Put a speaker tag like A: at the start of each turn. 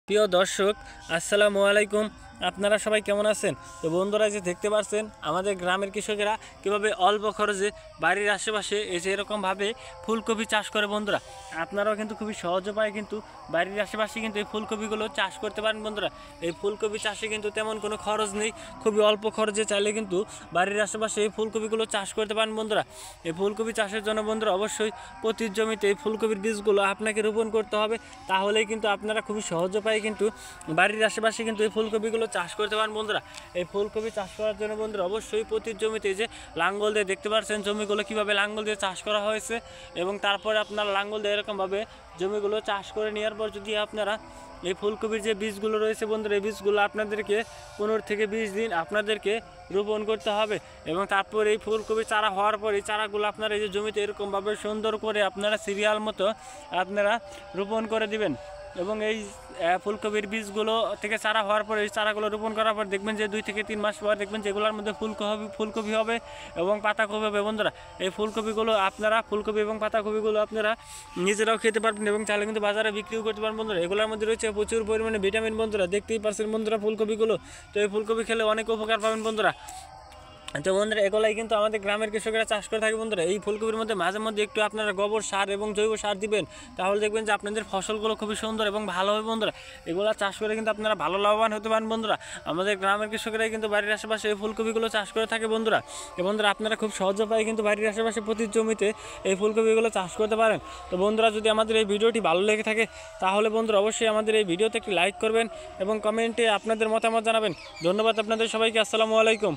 A: প্রিয় দর্শক, আসসালামু আলাইকুম। আপনারা সবাই কেমন আছেন? তো বন্ধুরা, যে দেখতে পাচ্ছেন আমাদের গ্রামের কৃষকেরা কীভাবে অল্প খরচে বাড়ির আশেপাশে এই যে এরকমভাবে ফুলকপি চাষ করে। বন্ধুরা, আপনারাও কিন্তু খুবই সহজ উপায়ে কিন্তু বাড়ির আশেপাশে কিন্তু এই ফুলকপিগুলো চাষ করতে পারেন। বন্ধুরা, এই ফুলকপি চাষে কিন্তু তেমন কোনো খরচ নেই, খুবই অল্প খরচে চাইলে কিন্তু বাড়ির আশেপাশে এই ফুলকপিগুলো চাষ করতে পারেন। বন্ধুরা, এই ফুলকপি চাষের জন্য বন্ধুরা অবশ্যই প্রতি জমিতে এই ফুলকপির বীজগুলো আপনাকে রোপণ করতে হবে। তাহলেই কিন্তু আপনারা খুবই সহজ উপায়ে কিন্তু বাড়ির আশেপাশে কিন্তু এই ফুলকপিগুলো চাষ করতে পারেন। বন্ধুরা, এই ফুলকপি চাষ করার জন্য বন্ধুরা অবশ্যই প্রতি জমিতে যে লাঙ্গল দিয়ে দেখতে পাচ্ছেন জমিগুলো কীভাবে লাঙ্গল দিয়ে চাষ করা হয়েছে, এবং তারপরে আপনারা লাঙ্গল দিয়ে এরকমভাবে জমিগুলো চাষ করে নেওয়ার পর যদি আপনারা এই ফুলকপির যে বীজগুলো রয়েছে বন্ধুরা, এই বীজগুলো আপনাদেরকে 15 থেকে 20 দিন আপনাদেরকে রোপণ করতে হবে। এবং তারপর এই ফুলকপি চারা হওয়ার পর এই চারাগুলো আপনারা এই যে জমিতে এরকমভাবে সুন্দর করে আপনারা সিরিয়াল মতো আপনারা রোপণ করে দিবেন। এবং এই ফুলকপির বীজগুলো থেকে চারা হওয়ার পর এই চারাগুলো রোপণ করার পর দেখবেন যে 2 থেকে 3 মাস পর দেখবেন যেগুলোর মধ্যে ফুলকপি হবে এবং পাতাকপি হবে। বন্ধুরা, এই ফুলকপিগুলো আপনারা ফুলকপি এবং পাতাকপিগুলো আপনারা নিজেরাও খেতে পারবেন এবং চাইলে কিন্তু বাজারে বিক্রিও করতে পারবেন। বন্ধুরা, এগুলোর মধ্যে রয়েছে প্রচুর পরিমাণে ভিটামিন। বন্ধুরা, দেখতেই পাচ্ছেন বন্ধুরা ফুলকপিগুলো, তো এই ফুলকপি খেলে অনেক উপকার পাবেন। বন্ধুরা, তো বন্ধুরা, এগুলাই কিন্তু আমাদের গ্রামের কৃষকেরা চাষ করে থাকে। বন্ধুরা, এই ফুলকপির মধ্যে মাঝে মধ্যে একটু আপনারা গোবর সার এবং জৈব সার দিবেন, তাহলে দেখবেন যে আপনাদের ফসলগুলো খুবই সুন্দর এবং ভালো হবে। বন্ধুরা, এগুলো চাষ করে কিন্তু আপনারা ভালো লাভবান হতে পারেন। বন্ধুরা, আমাদের গ্রামের কৃষকেরাই কিন্তু বাড়ির আশেপাশে এই ফুলকপিগুলো চাষ করে থাকে। বন্ধুরা, বন্ধুরা আপনারা খুব সহজ উপায়ে কিন্তু বাড়ির আশেপাশে প্রতি জমিতে এই ফুলকপিগুলো চাষ করতে পারেন। তো বন্ধুরা, যদি আমাদের এই ভিডিওটি ভালো লেগে থাকে তাহলে বন্ধুরা অবশ্যই আমাদের এই ভিডিওতে একটি লাইক করবেন এবং কমেন্টে আপনাদের মতামত জানাবেন। ধন্যবাদ আপনাদের সবাইকে। আসসালামু আলাইকুম।